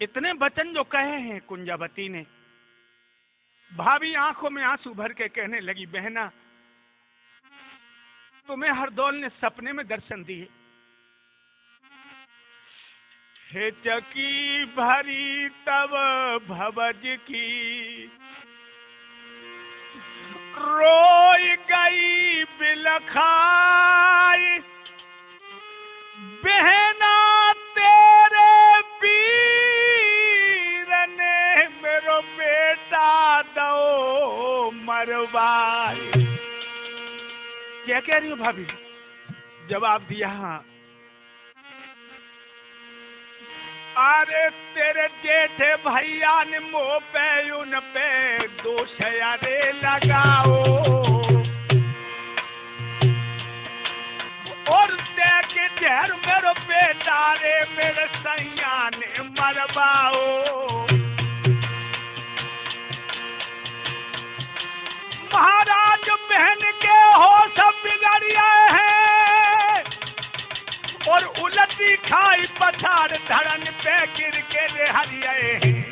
इतने वचन जो कहे हैं कुंजावती ने, भाभी आंखों में आंसू भर के कहने लगी, बहना तुम्हें हरदौल ने सपने में दर्शन दिए। हे चकी भरी तब भवज की, रोई गई बिलखाई, बहना तेरे वीर ने मेरो बेटा दो मरवाई। क्या कह रही हो भाभी? जवाब दिया, हाँ। अरे तेरे जेठे भैया ने मुँह पे उन पे दोष अरे लगाओ, और देख जहर मेरो बेटा रे मेरे सैया ने मरवाओ। महाराज बहन के होश बिगड़ गए हैं, और उलटी खाई पछाड़ धड़न पे गिर के रे हरिये हैं।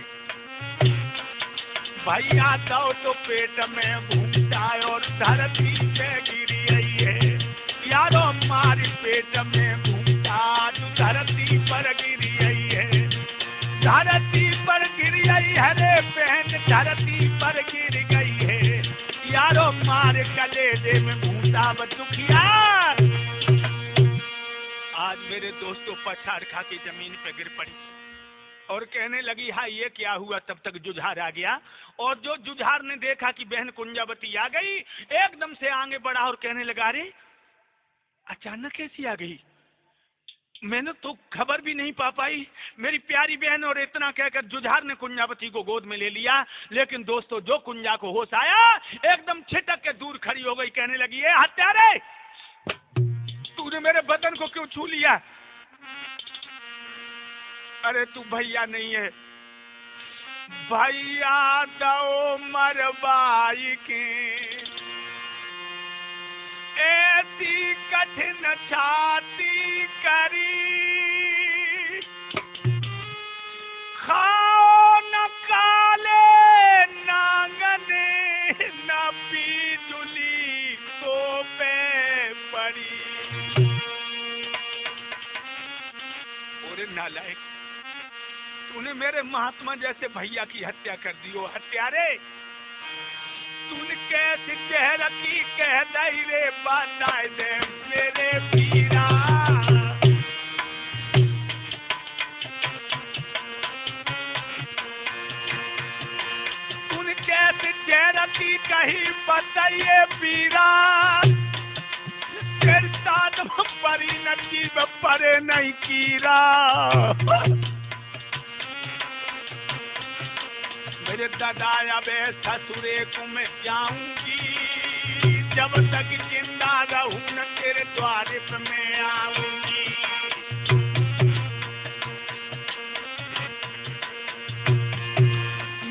भैया दो तो पेट में घूमता और धरती पे गिरी आई है। यारो मारी पेट में घूमता जो धरती पर गिरी आई है। धरती पर गिरी आई है रे बहन, धरती पर गिर गई है। यारो मार कलेजे में घूमता दुखिया। आज मेरे दोस्तों पछाड़ खा के जमीन पे गिर पड़ी और कहने लगी, हाँ ये क्या हुआ? तब तक जुझार आ गया, और जो जुझार ने देखा कि बहन कुंजावती आ गई, एकदम से आगे बढ़ा और कहने लगा, अरे अचानक कैसी आ गई? मैंने तो खबर भी नहीं पा पाई मेरी प्यारी बहन। और इतना कहकर जुझार ने कुंजावती को गोद में ले लिया। लेकिन दोस्तों जो कुंजा को होश आया, एकदम छिटक के दूर खड़ी हो गई, कहने लगी, ए हत्यारे, तूने मेरे बदन को क्यों छू लिया? अरे तू भैया नहीं है। भैया दो मरवाई के ऐसी कठिन छाती करी, खाओ न काले नांगने न बिजुली तो पे पड़ी। और नालायक, तूने मेरे महात्मा जैसे भैया की हत्या कर दी हो हत्यारे। तूने कैसे कह रखी, कह दई रे बताए दे मेरे पीरा। तूने कैसे कह रखी कहीं बताइए पीरा। तेरे साथ परी नसीब परे नहीं कीरा। मेरे दादा अब ससुरे को मैं जाऊंगी, जब तक जिंदा रहूं न तेरे द्वारे पे मैं आऊंगी।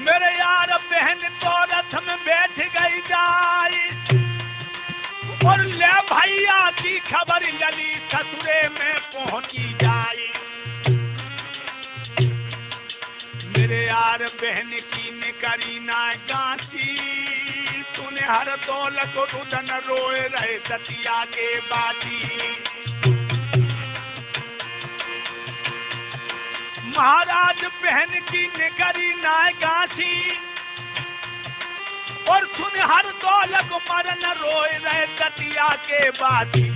मेरे यार बहन तो रथ में बैठ गई जाई, और ले भैया की खबर लली ससुरे में पहुंची जाई। मेरे यार बहन की करी ना गांची, तूने हर दौलत रुदन रोए रहे सतिया के बाजी। महाराज बहन की निकरी ना गांची, और सुन हर दौलत मरन रोए रहे सतिया के बाजी।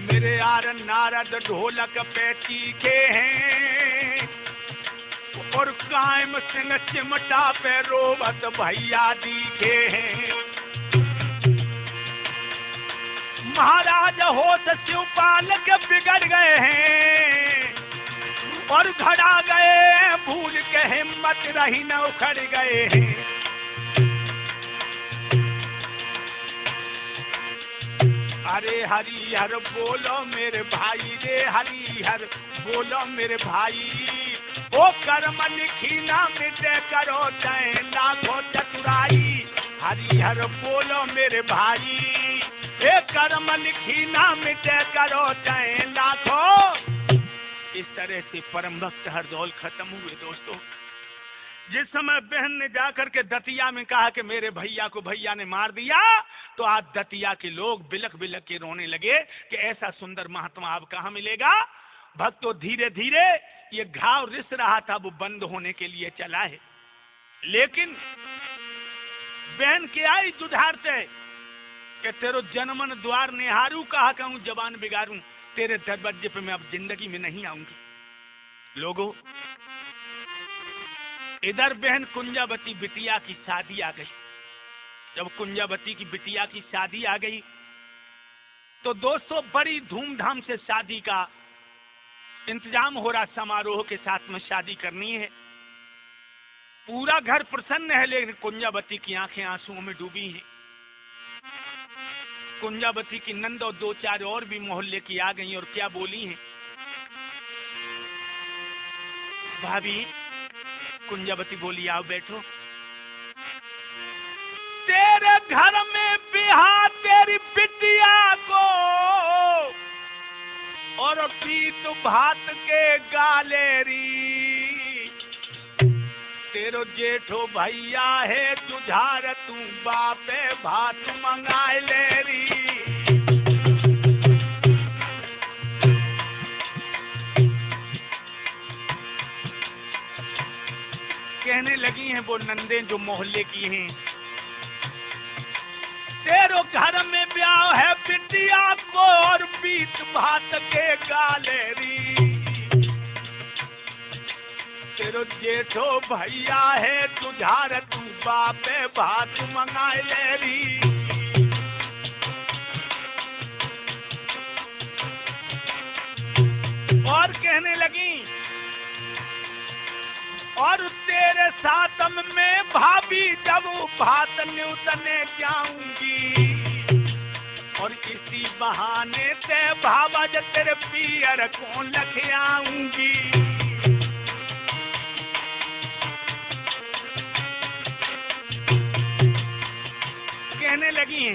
मेरे यार नारद ढोलक पे तीखे हैं, और कायम सिंह चिमटा पे रोबत भैया दिखे हैं। महाराज होश शिवपाल के बिगड़ गए हैं, और घड़ा गए भूल के हिम्मत रही न उखड़ गए हैं। अरे हरिहर बोलो मेरे भाई रे, हरिहर बोलो मेरे भाई। ओ कर्म लिखी ना मिटे करो चाहे लाखों चतुराई। हरिहर बोलो मेरे भाई, ए कर्म लिखी ना मिटे करो चाहे लाखों तरह से परम भक्त हरदौल खत्म हुए दोस्तों। जिस समय बहन ने जाकर के दतिया में कहा कि मेरे भैया को भैया ने मार दिया, तो आज दतिया के लोग बिलख बिलख के रोने लगे कि ऐसा सुंदर महात्मा अब कहाँ मिलेगा। भक्तों, धीरे धीरे ये घाव रिस रहा था, वो बंद होने के लिए चला है। लेकिन बहन के आई जुझार से कि तेरो जन्मन द्वार निहारू, कहा कहूं जबान बिगाड़ू, तेरे दरवाजे पे मैं अब जिंदगी में नहीं आऊंगी। लोगों, इधर बहन कुंजावती बिटिया की शादी आ गई। जब कुंजावती की बिटिया की शादी आ गई तो दोस्तों बड़ी धूमधाम से शादी का इंतजाम हो रहा, समारोह के साथ में शादी करनी है। पूरा घर प्रसन्न है, लेकिन कुंजावती की आंखें आंसुओं में डूबी हैं। कुंजावती की नंद और दो चार और भी मोहल्ले की आ गई और क्या बोली हैं, भाभी। कुंजावती बोली, आओ बैठो। तेरे घर में बिहा तेरी बिटिया को और पीत भात के गालेरी, तेरो जेठो भैया है जुझार, तू बापे भात मंगाए लेरी। कहने लगी हैं वो नंदे जो मोहल्ले की हैं, तेरो घर में ब्याह है बिटिया को और पीत भात के गालेरी, तेरो जेठो भैया है तुझार, तू बापे भात मंगाए लेरी। और कहने लगी, और तेरे साथ में भाभी जब भात न्यूतने जाऊंगी, और इसी बहाने से भावा जब तेरे पियर को लख आऊंगी। कहने लगी,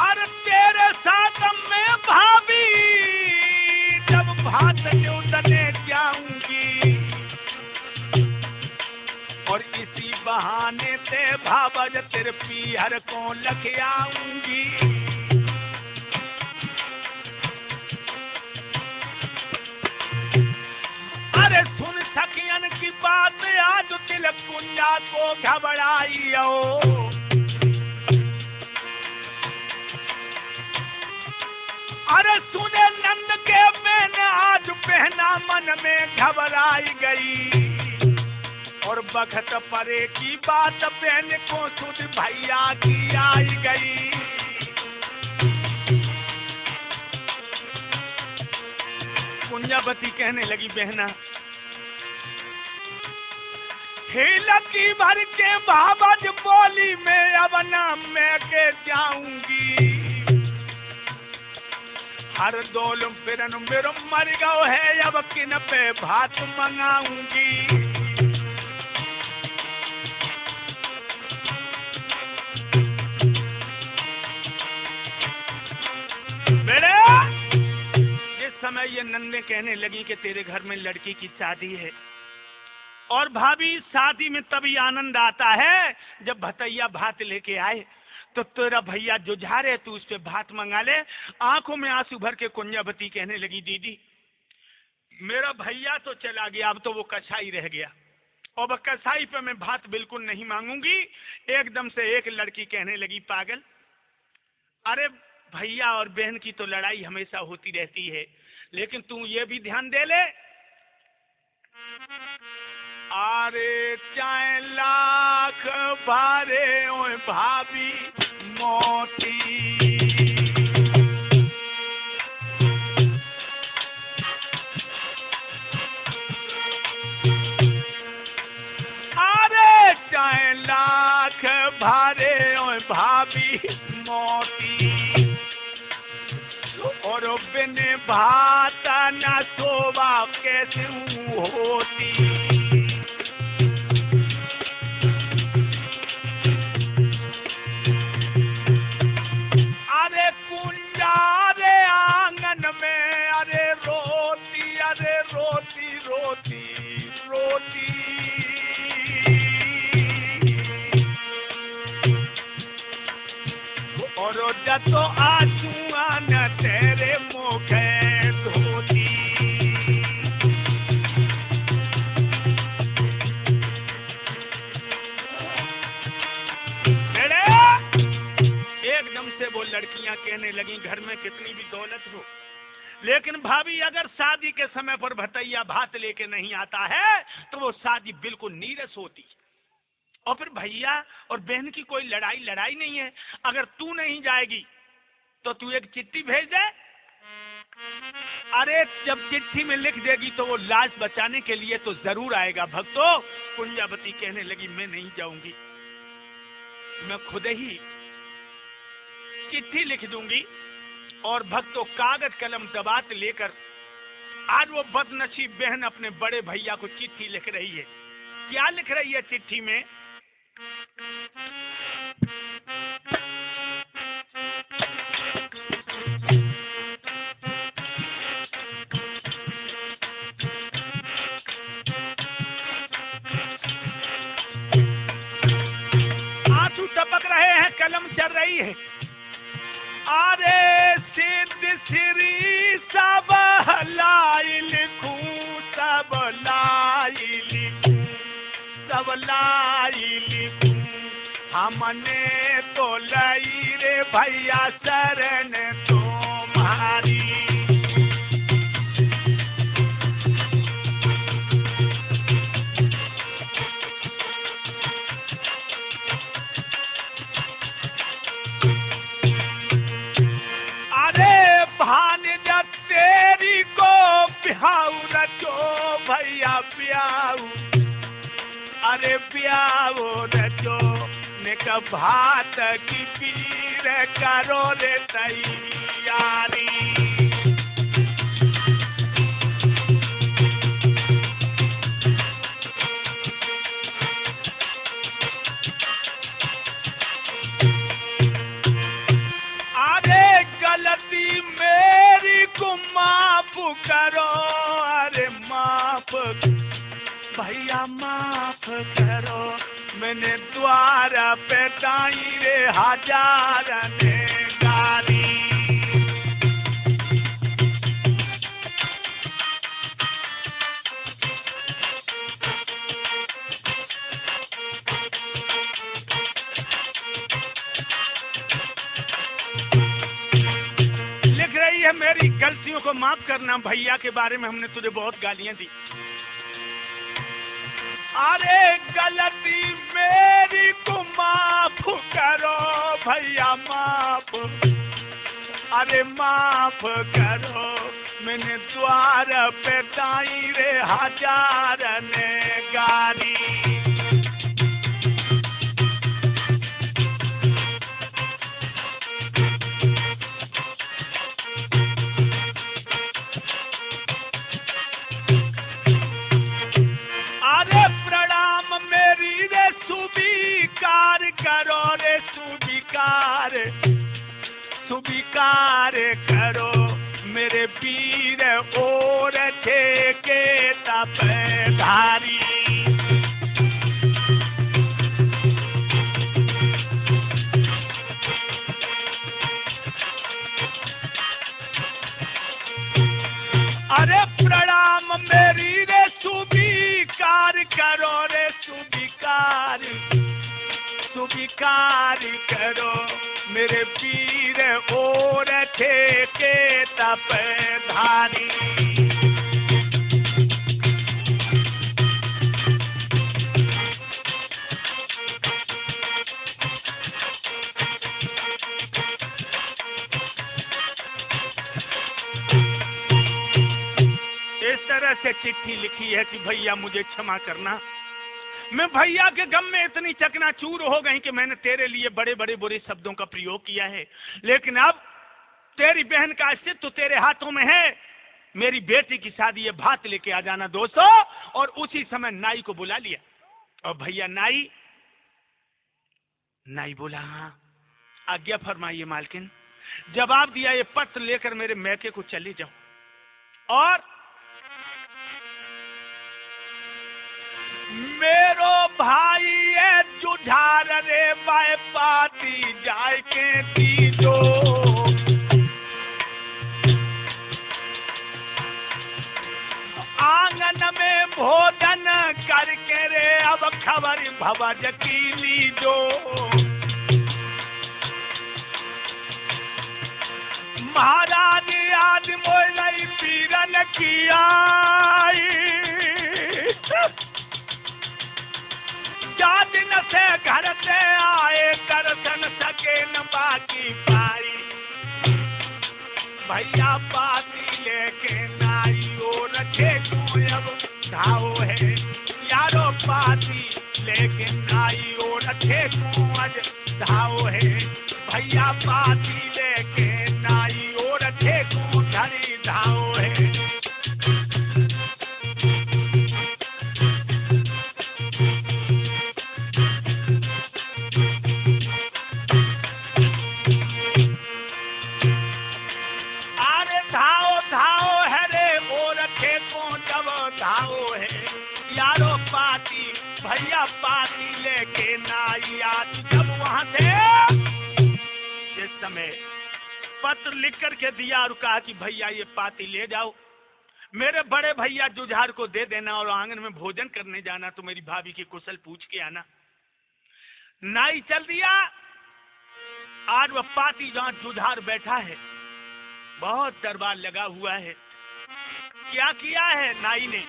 और तेरे साथ में भाभी जब भात न्यूतने जाऊंगी, और इसी बहाने से भावा जब तेरे पीहर को लख आऊंगी। अरे सुन सखियन की बात, आज दिल कुंजा को घबराई हो। अरे सुने नंद के मैंने आज पहना मन में घबराई गई, और बखत परे की बात बहन को सुध भैया की आई गई। कुंजावती कहने लगी, बहना हिलकी भर के बाबज बोली में अब नाम में के जाऊंगी, हर दोल फिरन मेरे मर गओ है, अब किन पे भात मंगाऊंगी। जिस समय ये नंदे कहने लगी कि तेरे घर में लड़की की शादी है, और भाभी शादी में तभी आनंद आता है जब भतैया भात लेके आए, तो तेरा भैया जुझार है, तू उस पे भात मंगा ले। आंखों में आंसू भर के कुंजावती कहने लगी, दीदी मेरा भैया तो चला गया, अब तो वो कसाई रह गया, अब कसाई पे मैं भात बिल्कुल नहीं मांगूंगी। एकदम से एक लड़की कहने लगी, पागल, अरे भैया और बहन की तो लड़ाई हमेशा होती रहती है, लेकिन तू ये भी ध्यान दे ले, अरे चाहे लाख भारे ओए भाभी मोती, अरे चाहे लाख भारे ओए भाभी मोती, और बिन भात न शोभा कैसे होती। अरे कुंजा रे आंगन में, अरे रोती अरे तो आंसुआ न तेरे मुखे धोती। एकदम से वो लड़कियां कहने लगी, घर में कितनी भी दौलत हो, लेकिन भाभी अगर शादी के समय पर भतैया भात लेके नहीं आता है तो वो शादी बिल्कुल नीरस होती। और फिर भैया और बहन की कोई लड़ाई नहीं है, अगर तू नहीं जाएगी तो तू एक चिट्ठी भेज दे। अरे जब चिट्ठी में लिख देगी तो वो लाज बचाने के लिए तो जरूर आएगा भक्तों। कुंजावती कहने लगी, मैं नहीं जाऊंगी, मैं खुद ही चिट्ठी लिख दूंगी। और भक्तों कागज कलम दबात लेकर आज वो बदनसीब बहन अपने बड़े भैया को चिट्ठी लिख रही है। क्या लिख रही है चिट्ठी में? आंसू टपक रहे हैं, कलम चल रही है। अरे सिद्ध श्री सब लाई लिखूं, सब लाई लिखूं, सब लाई लिखूं, हमने तो लई रे भैया शरण तुम्हारी। तेरी को ब्याऊ रचो भैया ब्याऊ, अरे ब्याऊ रचो निक भात की पीर करो रे तैयारी। अरे गलती मेरी को माफ करो, अरे माफ भैया माफ करो, मैंने द्वार पे दाई रे हजार ने गारी। मेरी गलतियों को माफ करना, भैया के बारे में हमने तुझे बहुत गालियां दी। अरे गलती मेरी को माफ करो भैया माफ, अरे माफ करो, मैंने द्वार पे दाई रे हजार ने गारी। स्वीकार करो रे स्वीकार, स्वीकार करो मेरे पीर और ठेके तपधारी। अरे प्रणाम मेरी रे स्वीकार करो रे स्वीकार, स्वीकार करो मेरे पीर और ठेके तपधारी। इस तरह से चिट्ठी लिखी है कि भैया मुझे क्षमा करना, मैं भैया के गम में इतनी चकनाचूर हो गई कि मैंने तेरे लिए बड़े बड़े बुरे शब्दों का प्रयोग किया है, लेकिन अब तेरी बहन का अस्तित्व तेरे हाथों में है। मेरी बेटी की शादी है, भात लेके आ जाना दोस्तों। और उसी समय नाई को बुला लिया और भैया नाई बोला, हाँ आज्ञा फरमाइए मालकिन। जवाब दिया, ये पत्र लेकर मेरे मैके को चले जाओ और मेरो भाई है जुझार रे बाय पाती जाए के दीजो। भोजन करके रे अब खबर भवज की लीजो। महाराज आज मोई पीरन की आई, जा दिन से घर से आए दर्शन सके न बाकी पाई। भैया पाती लेके नाई और रखे को अब धाओ है, यारो पाती लेके नाई और रखे को आज धाओ है। भैया पाती लेके नाई और रखे को धरी धाओ है। यारो पाती भैया पाती लेके नाई आज जब वहां से जिस समय पत्र लिख करके दिया और कहा कि भैया ये पाती ले जाओ, मेरे बड़े भैया जुझार को दे देना और आंगन में भोजन करने जाना, तो मेरी भाभी की कुशल पूछ के आना। नाई चल दिया। आज वह पाती जहां जुझार बैठा है, बहुत दरबार लगा हुआ है। क्या किया है नाई ने?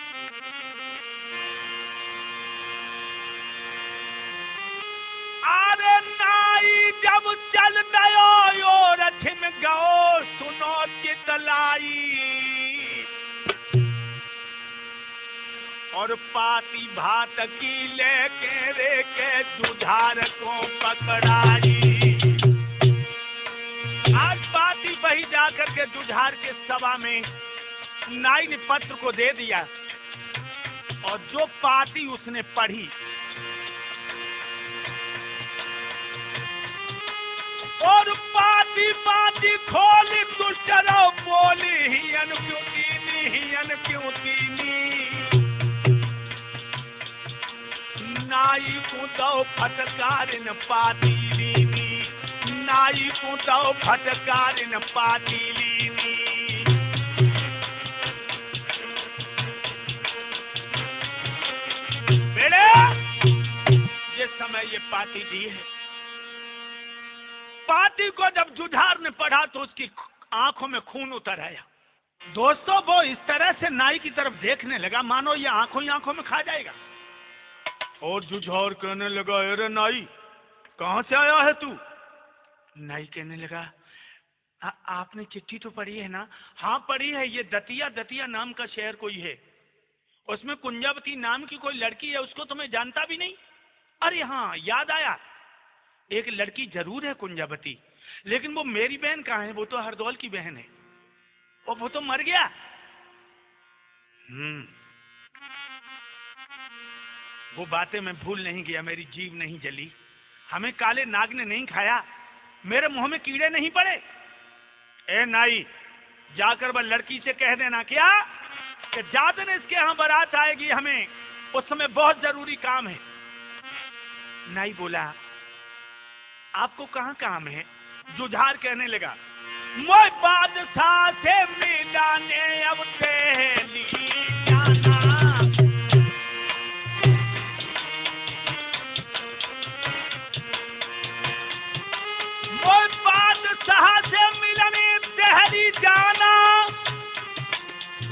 अरे नाई जब चल गयो यो रथ में गयो सुनो चितलाई, और पाती भात की लेके रे के जुझार को पकड़ाई। आज पाती वही जाकर के जुझार के सभा में नाई ने पत्र को दे दिया, और जो पाती उसने पढ़ी, और पाती पाती खोली दुष्टरो बोली हियन क्यों दीनी, हियन क्यों दीनी। नाई को दो फटकारिन पाती लीनी, नाई को दो फटकारिन पाती लीनी। बेड़े जिस समय ये पाती दी है, पाती को जब जुझार ने पढ़ा तो उसकी आंखों में खून उतर आया। दोस्तों वो इस तरह से नाई की तरफ देखने लगा मानो ये आंखों ही आंखों में खा जाएगा। और जुझार कहने लगा, अरे नाई कहां से आया है तू? नाई कहने लगा, आपने चिट्ठी तो पढ़ी है ना? हाँ पढ़ी है, ये दतिया, दतिया नाम का शहर कोई है, उसमें कुंजावती नाम की कोई लड़की है, उसको तो मैं जानता भी नहीं। अरे हाँ याद आया, एक लड़की जरूर है कुंजावती, लेकिन वो मेरी बहन कहाँ है? वो तो हरदौल की बहन है, और वो तो मर गया। वो बातें मैं भूल नहीं गया, मेरी जीभ नहीं जली, हमें काले नाग ने नहीं खाया, मेरे मुंह में कीड़े नहीं पड़े। ए नाई जाकर वह लड़की से कह देना क्या कि जाते ने इसके यहाँ बारात आएगी, हमें उस समय बहुत जरूरी काम है। नाई बोला, आपको कहाँ काम है? जुझार कहने लगा, मोय बादशाह से मिलाने अब पहली जाना। मोय बादशाह से मिलने पहली जाना,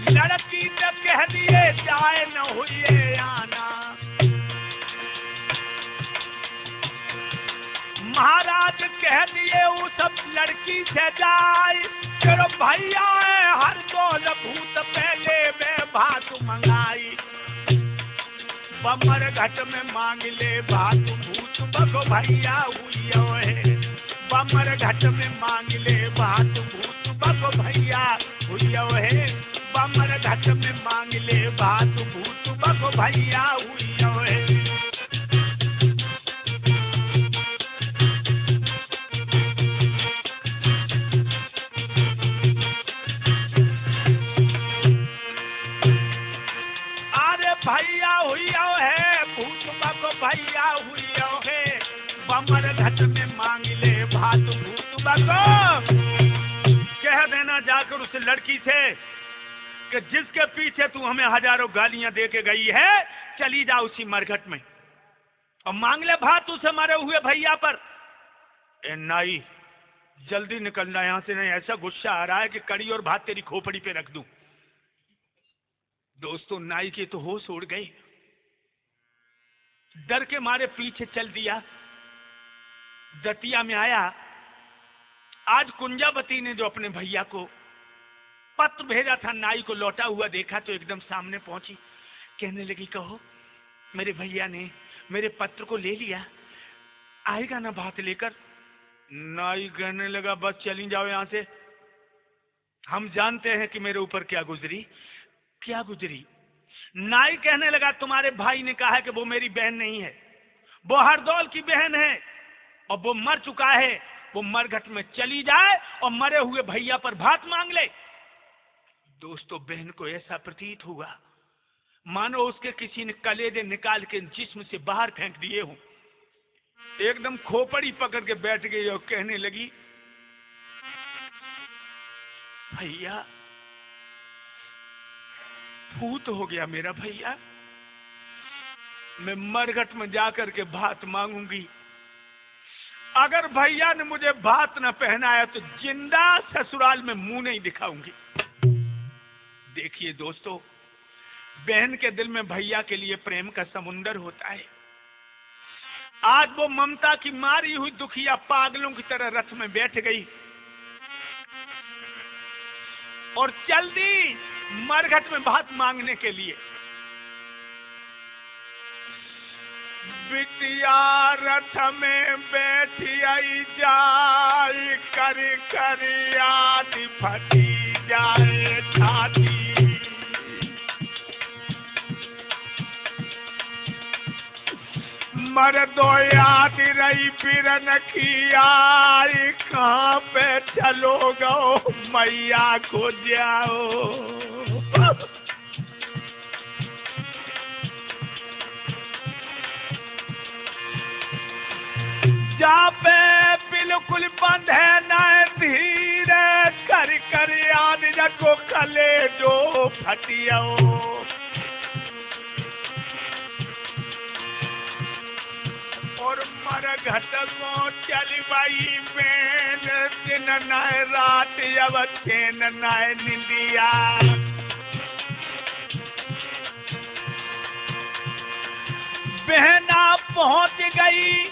लड़की ने कह दिए जाए न हुए आना। महाराज कह दिए उस लड़की से जाए, तेरो भैया है हर दौल भूत पहले में भात मंगाई। बमर घट में मांग ले भात भूत बको भैया हुई है, बमर घट में मांग ले भात भूत बको भैया हुई है, बमर घट में मांग ले भात भूत बको भैया हुई है। भैया हुई है भूत बको भैया हुई है, बमर घट में मांग ले भात भूत बको। कह देना जाकर उस लड़की से कि जिसके पीछे तू हमें हजारों गालियां दे के गई है, चली जा उसी मरघट में और मांग ले भात उसे मरे हुए भैया पर। ए नाई, जल्दी निकलना यहां से, नहीं ऐसा गुस्सा आ रहा है कि कड़ी और भात तेरी खोपड़ी पे रख दूं। दोस्तों, नाई की तो होश उड़ गई, डर के मारे पीछे चल दिया। दतिया में आया। आज कुंजावती ने जो अपने भैया को पत्र भेजा था, नाई को लौटा हुआ देखा तो एकदम सामने पहुंची, कहने लगी, कहो मेरे भैया ने मेरे पत्र को ले लिया, आएगा ना भात लेकर। नाई कहने लगा, बस चली जाओ यहां से, हम जानते हैं कि मेरे ऊपर क्या गुजरी। क्या गुजरी? नाई कहने लगा, तुम्हारे भाई ने कहा है कि वो मेरी बहन नहीं है, वो हरदौल की बहन है और वो मर चुका है। वो मरघट में चली जाए और मरे हुए भैया पर भात मांग ले। दोस्तों, बहन को ऐसा प्रतीत हुआ मानो उसके किसी ने कलेजे निकाल के जिस्म से बाहर फेंक दिए हों। एकदम खोपड़ी पकड़ के बैठ गई और कहने लगी, भैया भूत हो गया मेरा भैया, मैं मरघट में जाकर के भात मांगूंगी। अगर भैया ने मुझे भात न पहनाया तो जिंदा ससुराल में मुंह नहीं दिखाऊंगी। देखिए दोस्तों, बहन के दिल में भैया के लिए प्रेम का समुंदर होता है। आज वो ममता की मारी हुई दुखिया पागलों की तरह रथ में बैठ गई और चल दी मरघट में भात मांगने के लिए। बिटिया रथ में बैठी आई जाए, कर कर याद फटी जाए छाती। मर दो याद रही बिरन की आई, कहाँ पे चलो गो मैया को जाओ। जा पे बिल्कुल बंद है न धीरे, कर कर याद जगो कले जो फटियो। और मरघट को चली बाई बेन, दिन न रात अब चैन न निंदिया। बहना पहुंच गई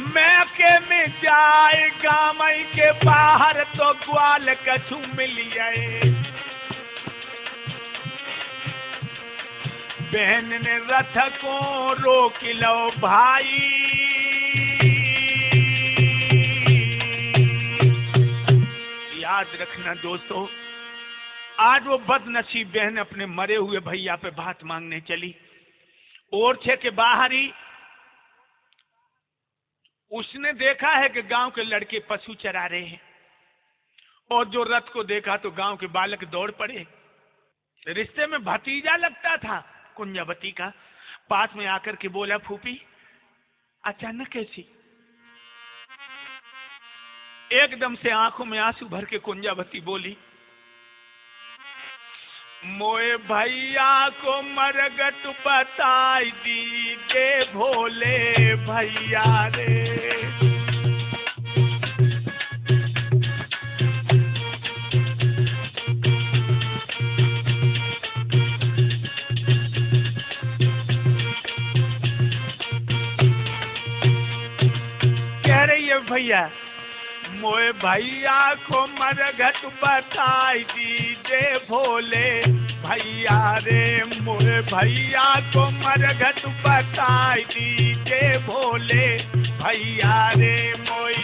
मैके में जाए, गामई के बाहर तो ग्वाल कछु मिल जाए। बहन ने रथ को रोक लो भाई, याद रखना दोस्तों, आज वो बदनसीब बहन अपने मरे हुए भैया पे भात मांगने चली। ओरछे के बाहर ही उसने देखा है कि गांव के लड़के पशु चरा रहे हैं और जो रथ को देखा तो गांव के बालक दौड़ पड़े। रिश्ते में भतीजा लगता था कुंजावती का। पास में आकर के बोला, फूफी अचानक कैसी? एकदम से आंखों में आंसू भर के कुंजावती बोली, मोए भैया को मरघट बताई दीजे भोले भैया रे। कह रही है भैया, मोए भैया को मरघट बताई दीजे भोले भैया रे। मोए भैया को मरघट बताई दीजे भोले भैया रे। मोई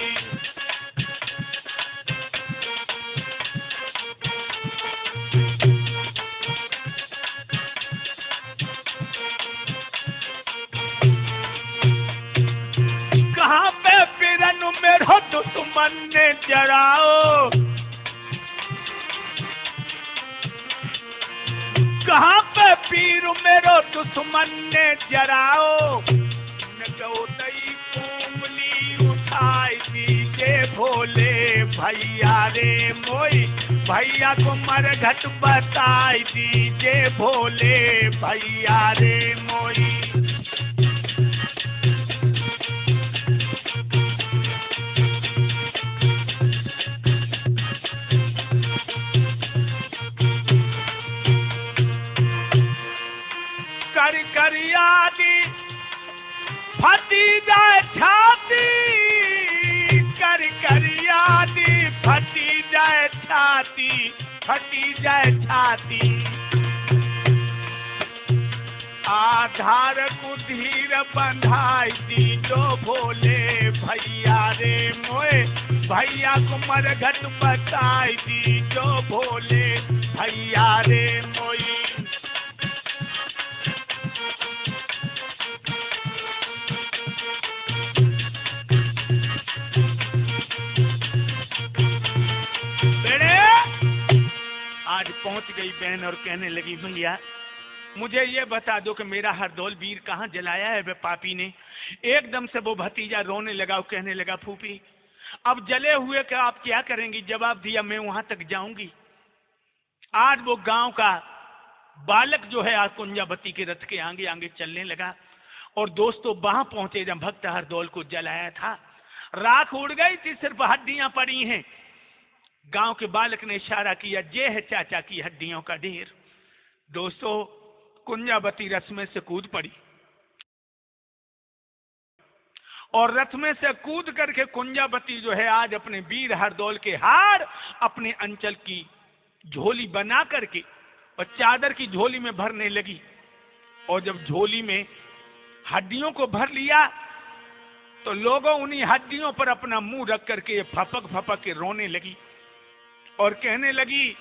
कहाँ पे बिरन मेरो दुश्मन ने जराओ, कहाँ पे पीर मेरो दुश्मन ने जराओ। न गो दई कुंबली उठाई दीजे भोले भैया रे। मोई भैया को मरघट बताई दीजिए भोले भैया रे मोई। करियादी फटी जाए छाती, करियादी फटी जाए छाती, फटी जाए छाती। आधार कुधीर बंधाई दीजो भोले भैया रे मोए। भैया को मरघट बताई दीजो भोले भैया रे मोई। आज पहुंच गई बहन और कहने लगी भैया मुझे ये बता दो कि मेरा हरदौल वीर कहाँ जलाया है वे पापी ने। एकदम से वो भतीजा रोने लगा और कहने लगा फूफी अब जले हुए का आप क्या करेंगी। जवाब दिया मैं वहां तक जाऊंगी। आज वो गांव का बालक जो है आज कुंजावती के रथ के आगे आगे चलने लगा और दोस्तों वहां पहुंचे जब भक्त हरदौल को जलाया था। राख उड़ गई थी, सिर्फ हड्डियां पड़ी हैं। गांव के बालक ने इशारा किया ये है चाचा की हड्डियों का ढेर। दोस्तों कुंजावती रथ में से कूद पड़ी और रथ में से कूद करके कुंजावती जो है आज अपने वीर हरदौल के हार अपने अंचल की झोली बना करके और चादर की झोली में भरने लगी। और जब झोली में हड्डियों को भर लिया तो लोगों उन्हीं हड्डियों पर अपना मुंह रख करके फपक फपक के रोने लगी और कहने लगी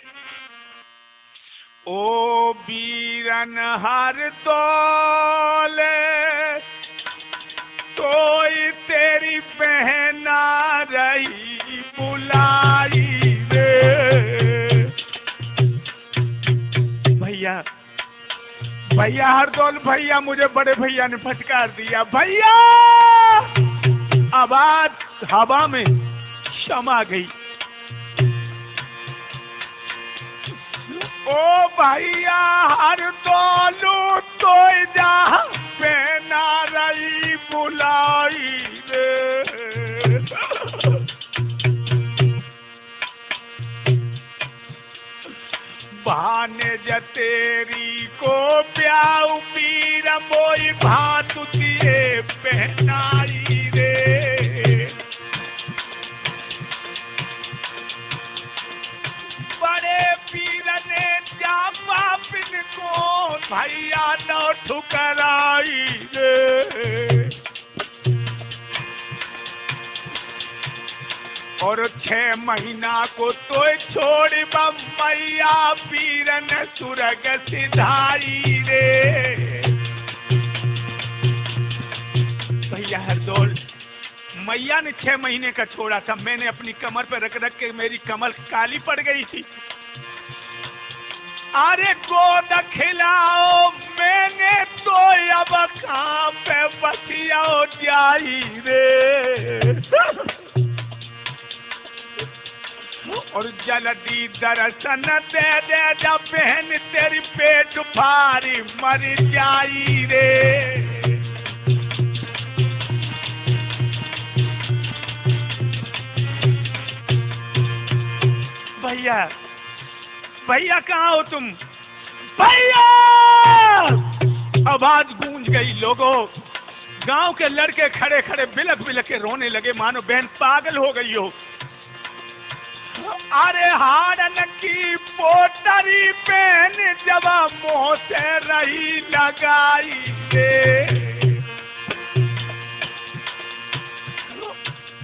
ओ वीरन हरदौल कोई तेरी बहना रही बुलाई रे। भैया भैया हरदौल भैया मुझे बड़े भैया ने फटकार दिया। भैया आवाज हवा में समा गई। ओ भैया हरदौल तो जा पहना रही बुलाई रे। बहाने जतेरी को प्याऊ पीर मोई भातु दिए पहनाई रे। बड़े पीर ने जापा पिन को भैया न ठुकराई रे। और 6 महीना को तो छोड़ मैया पीर ने सुरग सिधाई रे। भैया हरदौल मैया ने 6 महीने का छोड़ा था। मैंने अपनी कमर पर रख रख के मेरी कमर काली पड़ गई थी। अरे गोद खिलाओ मैंने तो अब कहाँ पे बसिया जाई रे। और जल्दी दर्शन दे दे जब बहन तेरी पेट फारी मर जाई रे। भैया भैया कहाँ हो तुम। भैया आवाज गूंज गई। लोगों गांव के लड़के खड़े खड़े बिलक बिलक के रोने लगे मानो बहन पागल हो गई हो। अरे हारन की पोटरी बहन जब मुंह से रही लगाई दे।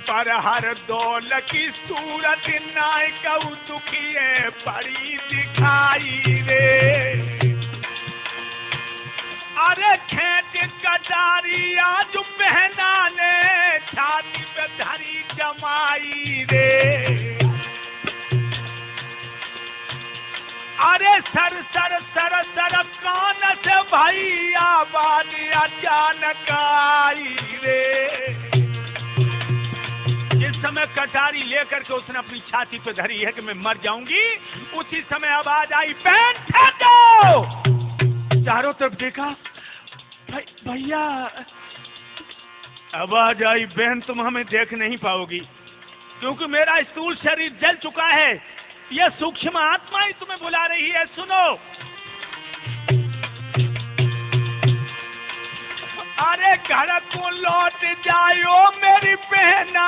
पर हरदौल की सूरत नाय कऊ दुखिए बड़ी दिखाई रे। अरे खेत कटारी आज बहना ने छाती पे धरी जमाई रे। अरे सर सर सर सर कान से भाई आवाज अचानक आई रे। जिस समय वह कटारी लेकर के उसने अपनी छाती पे धरी है कि मैं मर जाऊंगी। उसी समय आवाज आई, बहन ठहर जाओ। चारों तरफ देखा, भैया। आवाज आई, बहन तुम हमें देख नहीं पाओगी क्योंकि मेरा स्थूल शरीर जल चुका है। यह सूक्ष्म आत्मा ही तुम्हें बुला रही है, सुनो। अरे घर को लौट जायो मेरी बहना,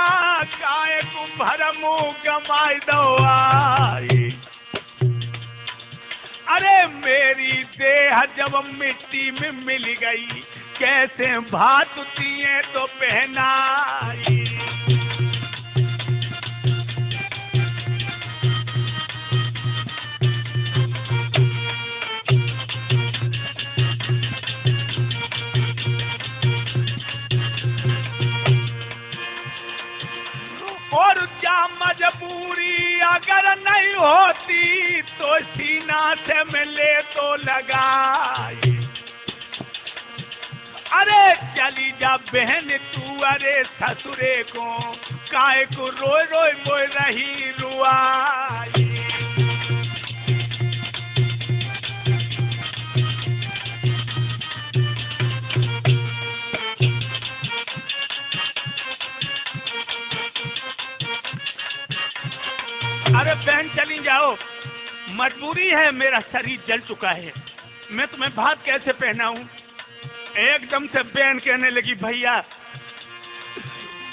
काय को भरमो गमाई दो आई। अरे मेरी देह जब मिट्टी में मिल गई, कैसे भातुती है तो पहनाई। और क्या मजबूरी अगर नहीं होती तो सीना से मिले तो लगाई। अरे चली जा बहन तू अरे ससुरे को, काय को रोय रोय बोल रही रुआई। अरे बहन चली जाओ, मजबूरी है, मेरा शरीर जल चुका है, मैं तुम्हें भात कैसे पहनाऊं। एकदम से बहन कहने लगी, भैया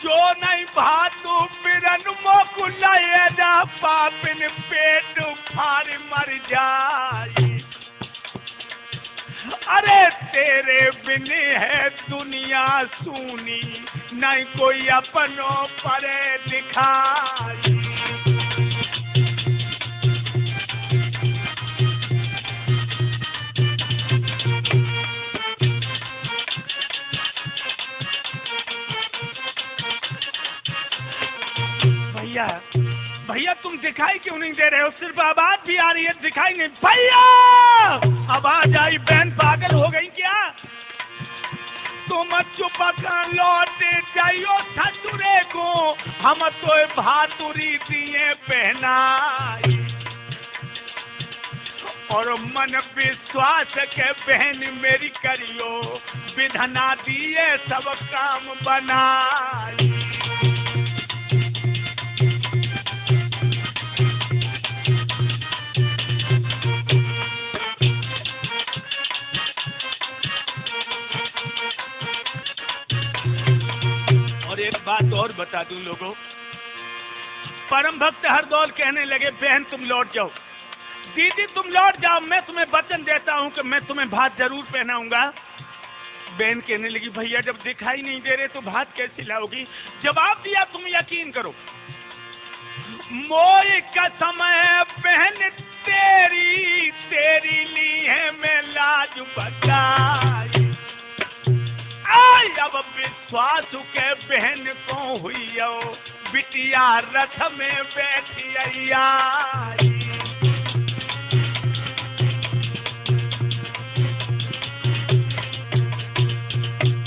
जो नहीं भातू बिरन मोकुला पापिन पेट फाड़ मर जाए। अरे तेरे बिन है दुनिया सूनी, नहीं कोई अपनों परे दिखाई। भैया तुम दिखाई क्यों नहीं दे रहे हो, सिर्फ आवाज भी आ रही है, दिखाई नहीं। भैया आवाज आई, बहन पागल हो गई क्या। तुम चुप कर लौटे जाइयो ससुरे को, हम तो भातुरी दिए पहनाई। और मन विश्वास के बहन मेरी करियो, विधना दिए सब काम बनाई। बात और बता दूं लोगों, परम भक्त हरदौल कहने लगे, बहन तुम लौट जाओ, दीदी तुम लौट जाओ, मैं तुम्हें वचन देता हूं कि मैं तुम्हें भात जरूर पहनाऊंगा। बहन कहने लगी, भैया जब दिखाई नहीं दे रहे तो भात कैसे लाओगी। जवाब दिया, तुम यकीन करो, मोई कसम है बहन तेरी, तेरी ली है मैं लाज बचाई। अब विश्वास के बहन को हुई बिटिया रथ में बैठी आई।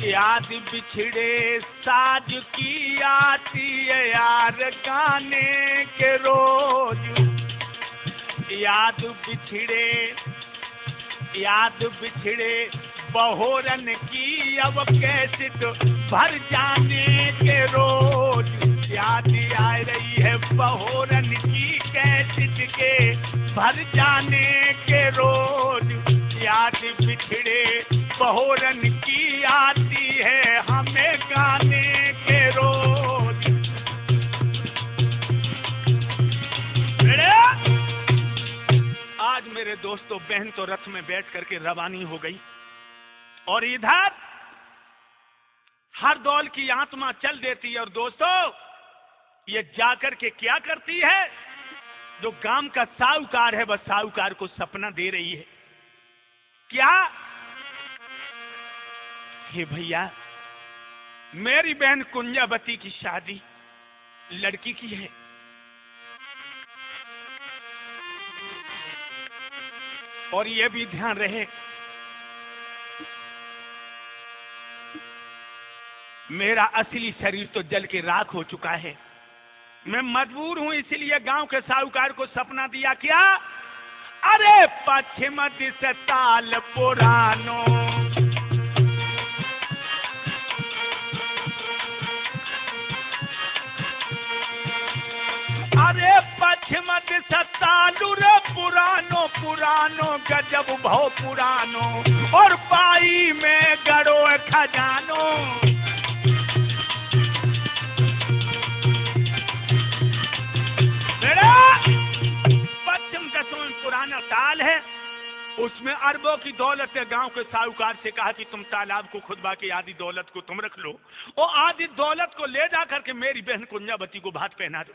याद बिछड़े साज की आती है यार गाने के रोज। याद बिछड़े बहोरन की अब कैसे तो भर जाने के रोज। याद आ रही है बहोरन की कैसे के भर जाने के रोज। याद बिछड़े बहोरन की आती है हमें गाने के रोज। आज मेरे दोस्तों बहन तो रथ में बैठ करके रवानी हो गई और इधर हरदौल की आत्मा चल देती है। और दोस्तों ये जाकर के क्या करती है, जो गांव का साहूकार है वह साहूकार को सपना दे रही है। क्या, हे भैया मेरी बहन कुंजावती की शादी लड़की की है, और यह भी ध्यान रहे मेरा असली शरीर तो जल के राख हो चुका है, मैं मजबूर हूं, इसीलिए गांव के साहूकार को सपना दिया। क्या? अरे पश्चिम दिस ताल पुरानो, अरे पश्चिम दिस तालु रे पुरानो, पुरानो गजब भव पुरानो, और पाई में गड़ो खजानो। पश्चिम दसों में पुराना ताल है, उसमें अरबों की दौलत है। गांव के साहूकार से कहा कि तुम तालाब को खुदवा के आधी दौलत को तुम रख लो, और आधी दौलत को ले जा करके मेरी बहन कुंजावती को भात पहना दो।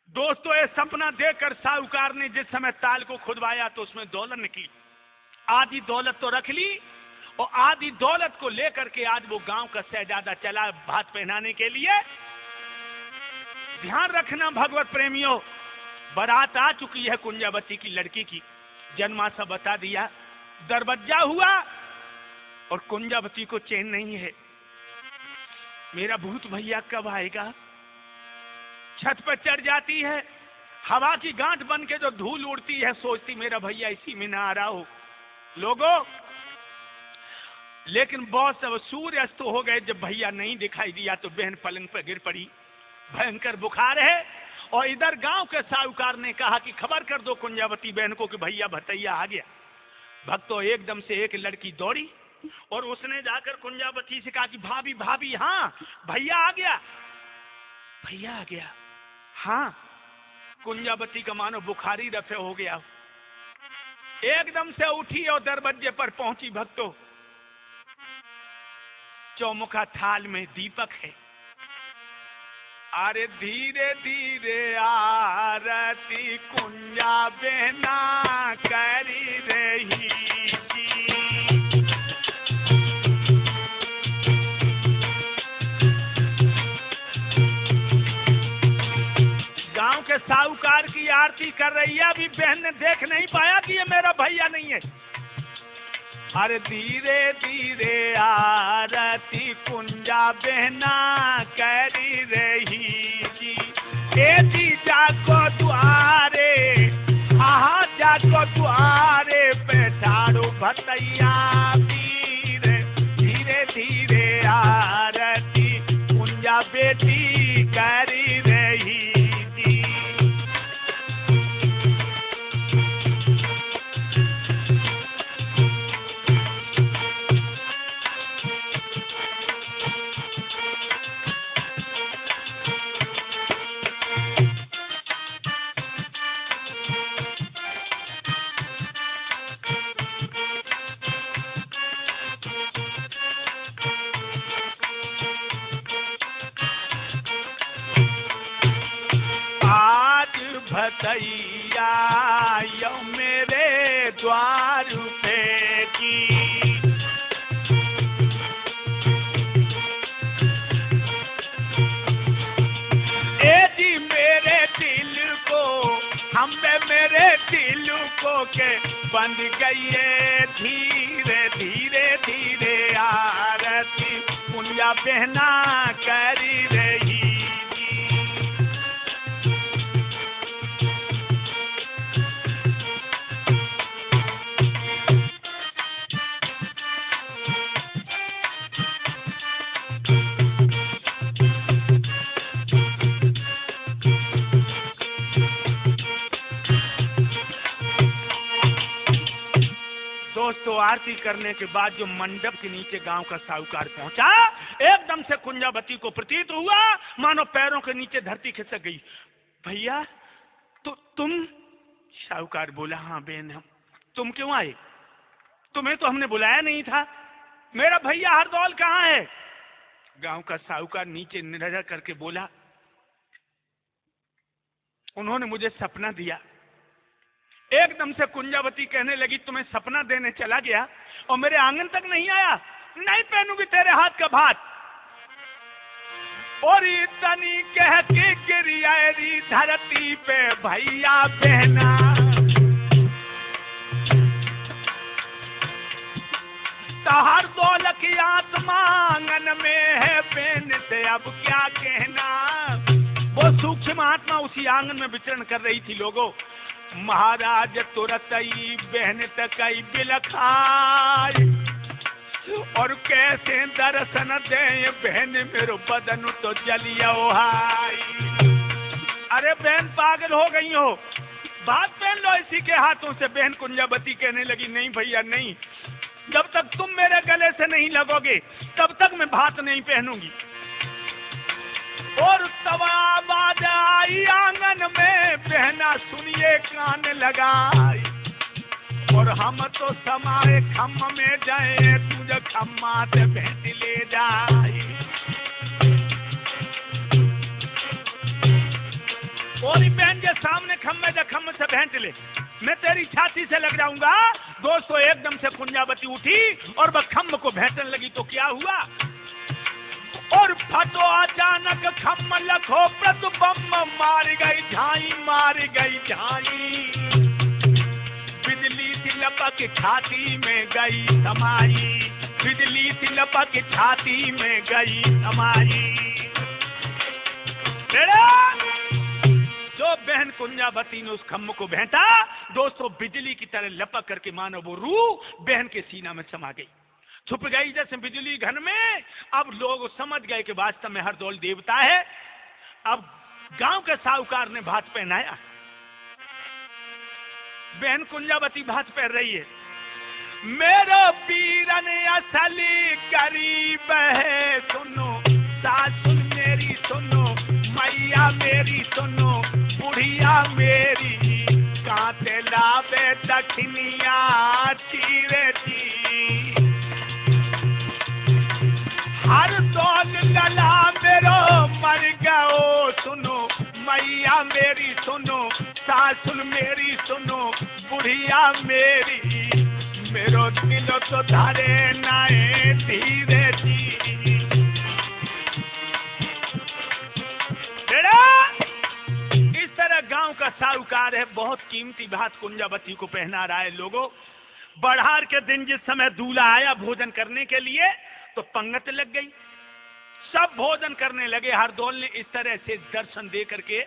दोस्तों, ये सपना देखकर साहूकार ने जिस समय ताल को खुदवाया तो उसमें दौलत निकली। आधी दौलत तो रख ली, और आधी दौलत को लेकर के आज वो गांव का शहजादा चला भात पहनाने के लिए। ध्यान रखना भगवत प्रेमियों, बारात आ चुकी है कुंजावती की लड़की की, जन्माशा बता दिया, दरवाजा हुआ और कुंजावती को चैन नहीं है। मेरा भूत भैया कब आएगा? छत पर चढ़ जाती है, हवा की गांठ बन के जो धूल उड़ती है, सोचती मेरा भैया इसी में ना आ रहा हो लोगों। लेकिन बहुत सब सूर्य अस्त हो गए, जब भैया नहीं दिखाई दिया तो बहन पलंग पर गिर पड़ी, भयंकर बुखार है। और इधर गांव के साहूकार ने कहा कि खबर कर दो कुंजावती बहन को कि भैया भतैया आ गया। भक्तों, एकदम से एक लड़की दौड़ी और उसने जाकर कुंजावती से कहा कि भाभी भाभी, हाँ भैया आ गया, भैया आ गया। हाँ, कुंजावती का मानो बुखारी रफे हो गया, एकदम से उठी और दरवाजे पर पहुंची। भक्तों, चौमुखा थाल में दीपक है। अरे धीरे धीरे आरती कुंजा बहना करी रही जी। गांव के साहूकार की आरती कर रही है, अभी बहन ने देख नहीं पाया कि ये मेरा भैया नहीं है। अरे धीरे धीरे आरती कुंजा बहना करी रही जी। ए जी जाको द्वारे, हाँ जाको द्वारे पे ठाड़ो भतैया वीर। धीरे धीरे आरती कुंजा बेटी करी रही जी। भतैया यो मेरे द्वार पे की। ए जी मेरे दिल को, हमें मेरे दिल को के बंद गई है। धीरे धीरे धीरे आरती कुंजा बहना करी रही। दोस्तों, आरती करने के बाद जो मंडप के नीचे गांव का साहूकार पहुंचा, एकदम से कुंजावती को प्रतीत हुआ मानो पैरों के नीचे धरती खिसक गई। भैया तो तुम? साहूकार बोला, हाँ बहन हम। तुम क्यों आए? तुम्हें तो हमने बुलाया नहीं था। मेरा भैया हरदौल कहाँ है? गांव का साहूकार नीचे नजर करके बोला, उन्होंने मुझे सपना दिया। एकदम से कुंजावती कहने लगी, तुम्हें सपना देने चला गया और मेरे आंगन तक नहीं आया? नहीं पहनूंगी तेरे हाथ का भात। और इतनी कह के गिरी धरती पे भैया बहना। तहर दौलत की आत्मा आंगन में है बहन से अब क्या कहना। वो सूक्ष्म उसी आंगन में विचरण कर रही थी। लोगों, महाराज तुरंत ही बहन तकई बिलखाई और कैसे दर्शन दे बहन मेरो बदन तो जलिया हाई। अरे बहन पागल हो गई हो, भात पहन लो इसी के हाथों से। बहन कुंजावती कहने लगी नहीं भैया नहीं, जब तक तुम मेरे गले से नहीं लगोगे तब तक मैं भात नहीं पहनूंगी। और तब आवाज आई आंगन में, बहना सुनिए कान लगाई और हम तो समाए खम्म में जाए, तुझे खम्मा से भेंट ले जाए। और बहन के सामने खम्मे से खम्म से भेंट ले, मैं तेरी छाती से लग जाऊंगा। दोस्तों एकदम से कुंजावती उठी और वह खम्म को भेंटने लगी तो क्या हुआ, और फटो अचानक खम्म लखो प्रतिबंब, मार गई झाई मार गई झाई। बिजली सी लपक छाती में गई समाई, बिजली सी लपक छाती में गई समाई। जो बहन कुंजावती ने उस खम्म को भेंटा, दोस्तों बिजली की तरह लपक करके मानो वो रूह बहन के सीना में समा गई, छुप गई जैसे बिजली घर में। अब लोग समझ गए कि वास्तव में हरदौल देवता है। अब गांव के साहूकार ने भात पहनाया, बहन कुंजावती भात पहन रही है। मेरो पीरन असली गरीब है सुनो, सासुन मेरी सुनो, मैया मेरी सुनो, बुढ़िया मेरी कांटे लावे दखनिया चीरे ची। हर दौल लला मेरो मर गओ सुनो, मैया मेरी सुनो, सासुन मेरी सुनो, बुढ़िया मेरी, मेरो दिल तो धरे नाए धीरे ची। इस तरह गांव का साहूकार है, बहुत कीमती भात कुंजावती को पहना रहा है। लोगों, बढ़ार के दिन जिस समय दूल्हा आया भोजन करने के लिए तो पंगत लग गई, सब भोजन करने लगे। हरदौल ने इस तरह से दर्शन दे करके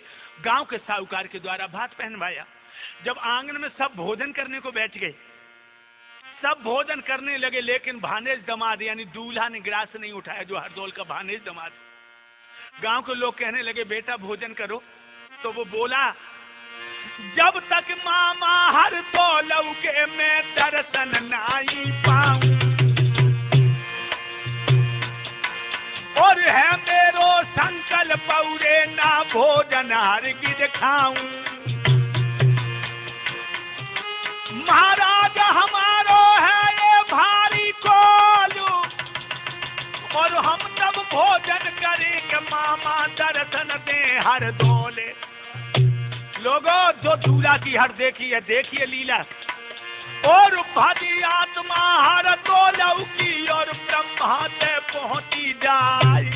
गांव के साहूकार के द्वारा भात पहनवाया। जब आंगन में सब भोजन करने को बैठ गए, सब भोजन करने लगे, लेकिन भानेज दमाद यानी दूल्हा ने गिलास नहीं उठाया, जो हरदौल का भानेज दमाद। गांव के लोग कहने लगे बेटा भोजन करो, तो वो बोला जब तक मामा हरदौल के मैं दर्शन नहीं पाऊं, और है मेरो संकल्प पौरे ना भोजन हरगिज खाऊं। महाराज हमारो है ये भारी कोलू, और हम तब भोजन करेंगे मामा दर्शन दे हरदौले। लोगों, जो दूल्हा की हर देखी है, देखिए लीला। और भली आत्मा हरदौल की और ब्रह्मा से पहुंची जाए,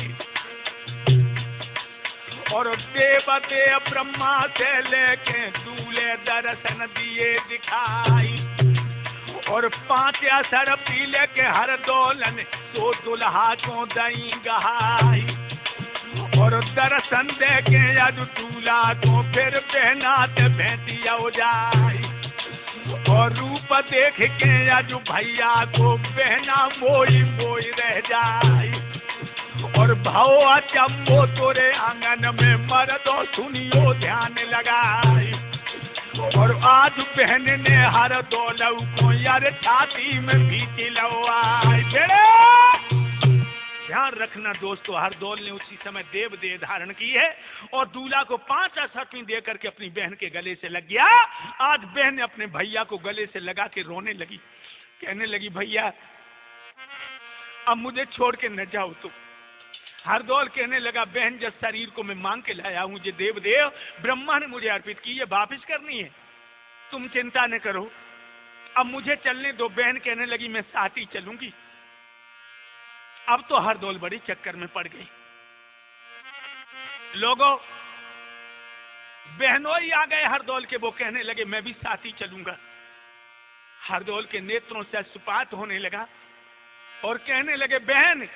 और देव देव ब्रह्मा से लेके दूल्हे दर्शन दिए दिखाई, और 5 असर पीले के हरदौलन तो दुल्हा को दई गहाई, और दर्शन दे के यद दूल्हा को फिर पहनात भेंटिया हो जाए, और रूप देख के यद भैया को पहना मोई मोई रह जाए, और भाव अचंबो तोरे आंगन में मर्दो सुनियो ध्यान लगाई, और आज बहन ने हरदौल को यार छाती में भीती लवाई। ध्यान रखना दोस्तों, हरदौल ने उसी समय देव देह धारण की है और दूल्हा को 5 असरपी दे करके अपनी बहन के गले से लग गया। आज बहन अपने भैया को गले से लगा के रोने लगी, कहने लगी भैया अब मुझे छोड़ के न जाओ तुम। हरदौल कहने लगा बहन जिस शरीर को मैं मांग के लाया हूं, ये देवदेव ब्रह्मा ने मुझे अर्पित की, ये वापिस करनी है, तुम चिंता न करो, अब मुझे चलने दो। बहन कहने लगी मैं साथ ही चलूंगी। अब तो हरदौल बड़ी चक्कर में पड़ गई। लोगों, बहनों ही आ गए हरदौल के, वो कहने लगे मैं भी साथ ही चलूंगा। हरदौल के नेत्रों से अश्रुपात होने लगा और कहने लगे बहन,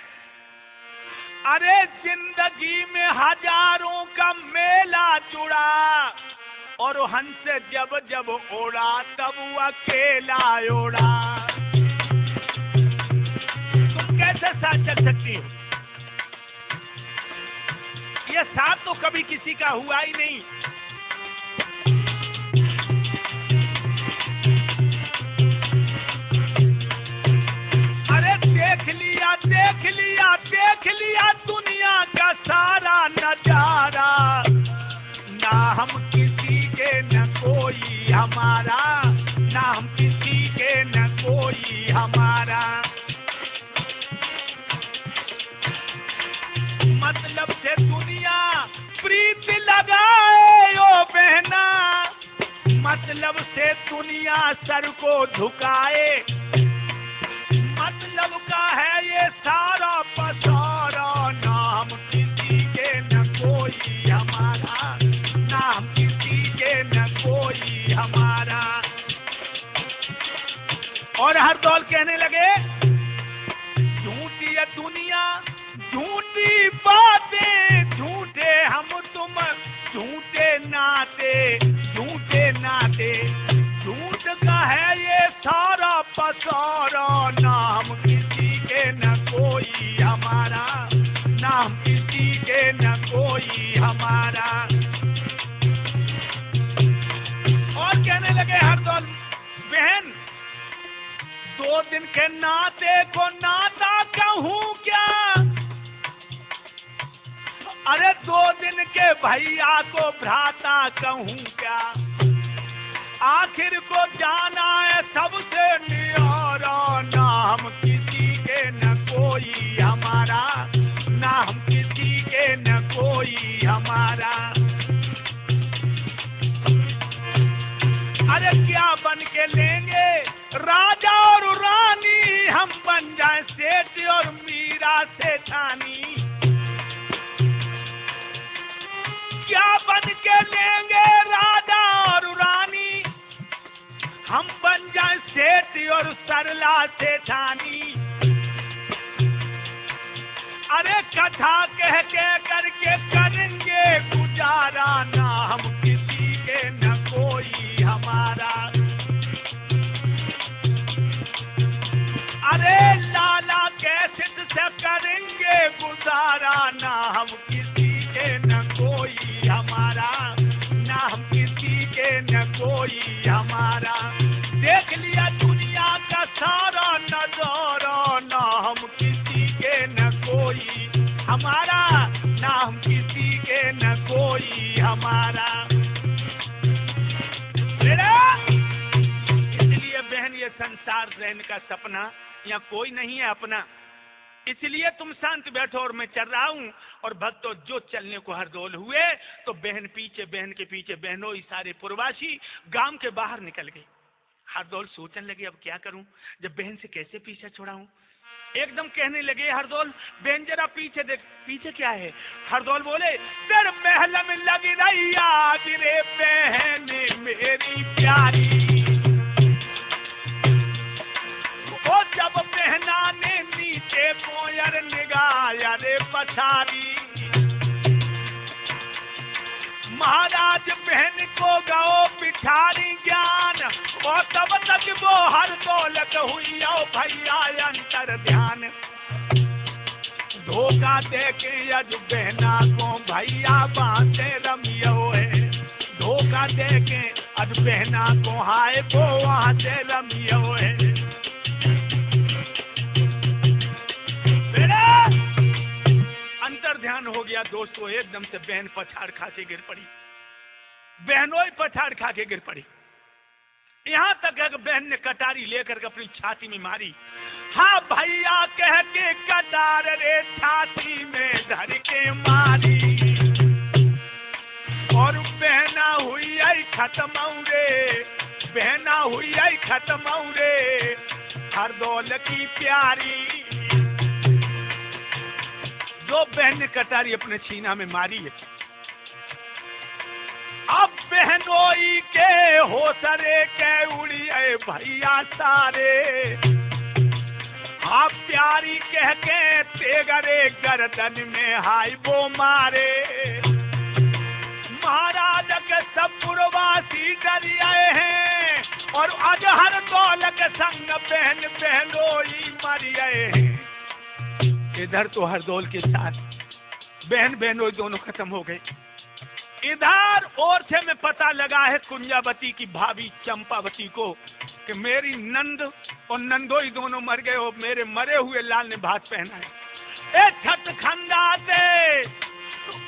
अरे जिंदगी में हजारों का मेला जुड़ा और हंस जब जब ओढ़ा तब वो अकेला ओढ़ा। तुम कैसे साथ चल सकती हो? ये साथ तो कभी किसी का हुआ ही नहीं। अरे देख लिया देख लिया देख लिया दुनिया का सारा नजारा, ना हम किसी के न कोई हमारा, ना हम किसी के न कोई हमारा। मतलब से दुनिया प्रीत लगाए ओ बहना, मतलब से दुनिया सर को झुकाए, मतलब का है ये सारा पसारा, ना हम किसी के न कोई हमारा, ना हम किसी के न कोई हमारा। और हरदौल कहने लगे झूठी है दुनिया, झूठी बातें, झूठे हम तुम, झूठे नाते, झूठे नाते, झूठ का है ये सारा पसारा, ना हम किसी के न कोई हमारा, ना हम किसी के न कोई हमारा। और कहने लगे हरदौल बहन, 2 दिन के नाते को नाता कहूँ क्या, अरे 2 दिन के भैया को भ्राता कहूँ क्या, आखिर को जाना है सबसे न्यारा, ना हम किसी के न कोई हमारा, ना हम किसी के न कोई हमारा। अरे क्या बन के लेंगे राजा और रानी, हम बन जाए सेठ और मीरा सेठानी, क्या बन के लेंगे राजा और रानी, हम बन जाए सेठ और सरला सेठानी। अरे कथा कह के करके करेंगे गुजारा, ना हम किसी के न कोई हमारा। अरे लाला कैसे से करेंगे गुजारा, ना हम किसी के न कोई हमारा, ना हम किसी के न कोई हमारा। देख लिया दुनिया का सारा नजारा, ना हम किसी के न कोई हमारा, ना हम किसी के न कोई हमारा। इसलिए बहन ये संसार रहने का सपना या कोई नहीं है अपना, इसलिए तुम शांत बैठो और मैं चल रहा हूँ। और भक्तों जो चलने को हरदौल हुए तो बहन पीछे, बहन के पीछे बहनों सारे पुरवासी गांव के बाहर निकल गए। हरदौल सोचने लगे अब क्या करूं, जब बहन से कैसे पीछे छुड़ाऊं। एकदम कहने लगे हरदौल बहन जरा पीछे देख, पीछे क्या है। हरदौल बोले तेरे महल में लग रही आग रे बहन मेरी प्यारी, ओ जब बहना ने नीचे कोयर निगाया रे पछाड़ी, महाराज बहन को गो पिछाड़ी ज्ञान, और तब तक वो हर दौलत हुई ओ भैया अंतर ध्यान। धोखा दे के यज बहना को भैया बांधे रमियो है, धोखा दे के अज बहना को हाय वो वहां से रमियो है। अंतर ध्यान हो गया दोस्तों, एकदम से बहन पछाड़ खा के गिर पड़ी, बहनों ही पछाड़ खा के गिर पड़ी। यहां तक है कि बहन ने कटारी लेकर अपनी छाती में मारी, हाँ भैया कह के कटार रे छाती में धर के मारी, और बहना हुई आई खत्म रे, बहना हुई आई खत्म रे हरदौल की प्यारी। जो बहन ने कटारी अपने सीना में मारी है, अब बहनोई के होसरे के उड़ी भैया सारे, आप प्यारी कह के तेगरे गर्दन में हाय वो मारे। के सब पुरवासी डर आए हैं और आज हर दौल के संग बहन बहनोई मर आए हैं। इधर तो हर दौल के साथ बहन बहनोई दोनों खत्म हो गए। इधर और से में पता लगा है कुंजावती की भाभी चंपावती को कि मेरी नंद और नंदोई दोनों मर गए और मेरे मरे हुए लाल ने भात पहना है। ए छत खंडाते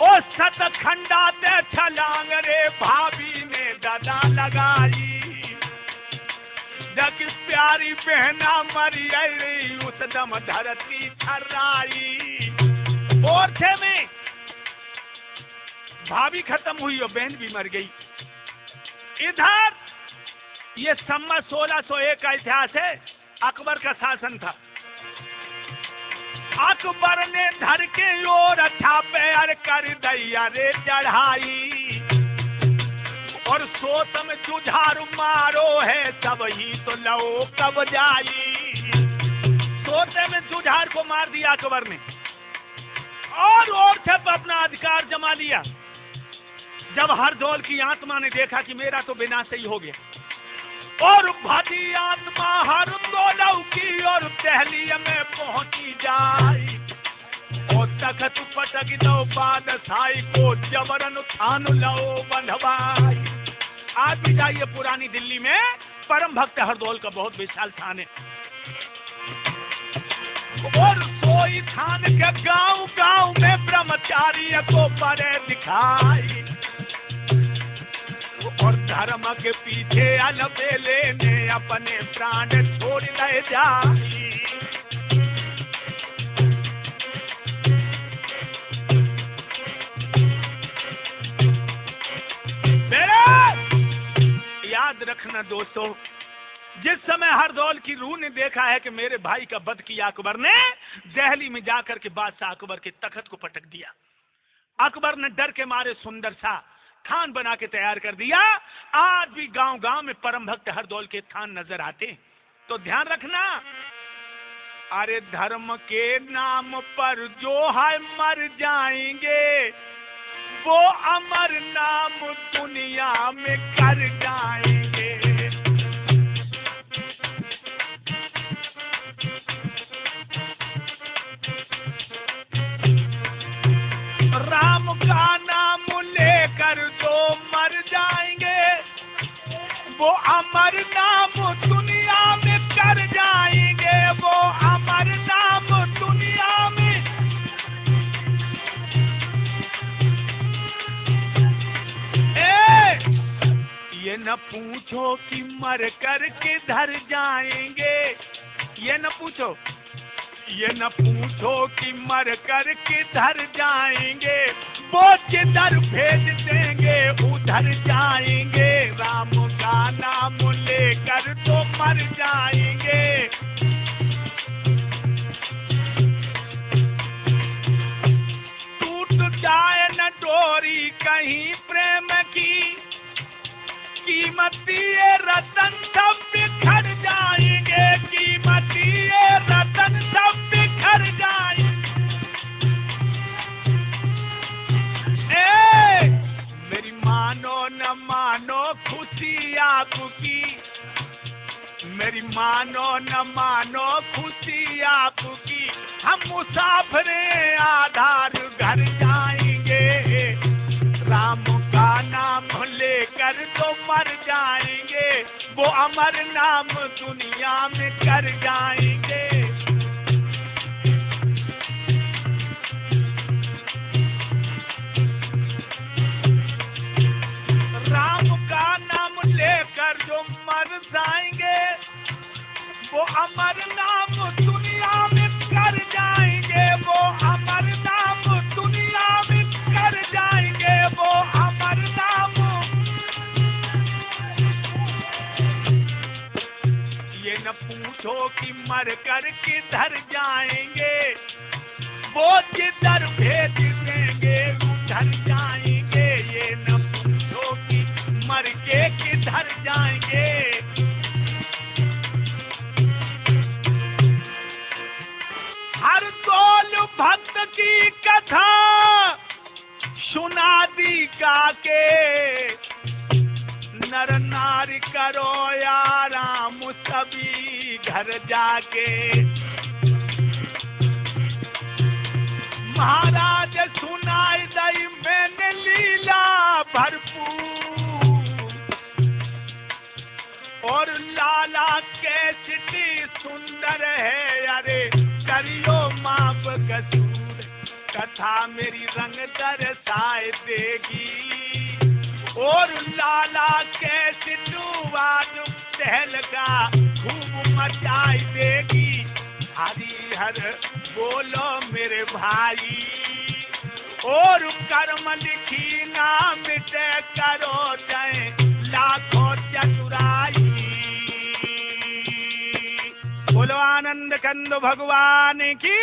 ओ सत खंडाते छलांग रे भाभी ने दादा लगाई। जग प्यारी बहना मरी आई उस दम धरती थर्राई। और थे में भाभी खत्म हुई और बहन भी मर गई। इधर ये सम्मत 1601 का इतिहास है, अकबर का शासन था। अकबर ने धर के ओर अच्छा पैर कर दैया रे चढ़ाई और सोत में जुझार मारो है सब ही तो लो कब जाई। सोते में जुझार को मार दिया अकबर ने और सब अपना अधिकार जमा लिया। जब हर दौल की आत्मा ने देखा कि मेरा तो विनाश ही हो गया और भारी आत्मा हर दौलौ की और दहलीज में पहुंची जाई और तखत पटक दो बादशाही को जबरन उठान लो बंधवाई। आज भी जाइए पुरानी दिल्ली में परम भक्त हरदौल का बहुत विशाल थान है और सोई थान के गांव गांव में ब्रह्मचारी को परे दिखाई और धर्म के पीछे अलबेले ने अपने प्राण छोड़ ले जाई। याद रखना दोस्तों, जिस समय हरदौल की रूह ने देखा है कि मेरे भाई का वध किया अकबर ने, दिल्ली में जाकर के बादशाह अकबर के तख्त को पटक दिया। अकबर ने डर के मारे सुंदर सा थान बना के तैयार कर दिया। आज भी गांव गांव में परम भक्त हरदौल के थान नजर आते। तो ध्यान रखना, अरे धर्म के नाम पर जो है मर जाएंगे वो अमर नाम दुनिया में कर जाएंगे। राम का नाम लेकर जो मर जाएंगे वो अमर नाम दुनिया में कर जाएंगे। वो अमर नाम दुनिया में। ये न पूछो कि मर कर किधर जाएंगे, ये न पूछो, ये न पूछो कि मर कर किधर जाएंगे, वो जिधर भेज देंगे उधर जाएंगे। राम का नाम लेकर तो मर जाएंगे। टूट जाए न डोरी कहीं प्रेम की, कीमती ये रतन सब बिखर जाएंगे। कीमती ये रतन सब बिखर जाएंगे। मेरी मानो न मानो खुशी आपकी, मेरी मानो न मानो खुशी आपकी, हम मुसाफिर आधार घर जाएंगे। राम का नाम लेकर तो मर जाएंगे, वो अमर नाम दुनिया में कर जाएंगे। राम का नाम लेकर जो मर जाएंगे वो अमर नाम दुनिया में कर जाएंगे। वो अमर नाम दुनिया में कर जाएंगे। वो अमर नाम। ये न पूछो कि मर कर किधर जाएंगे, वो जिधर भेज देंगे उधर जाएंगे। ये न पूछो कि मर के किधर जाएंगे। हरदौल भक्त की कथा सुना दी गा के, आराम सभी घर जाके। महाराज सुनाई दई मैंने लीला भरपूर, और लाला कैसी सुंदर है, अरे करियो माप कसूर, कथा मेरी रंग दर्शाए देगी। और लाला कैसी आज तहलका खूब मचाई देगी। हरिहर बोलो मेरे भाई, और कर्म लिखी ना मिटे, करो जाए लाखों चतुराई। बोलो आनंद कंद भगवान की।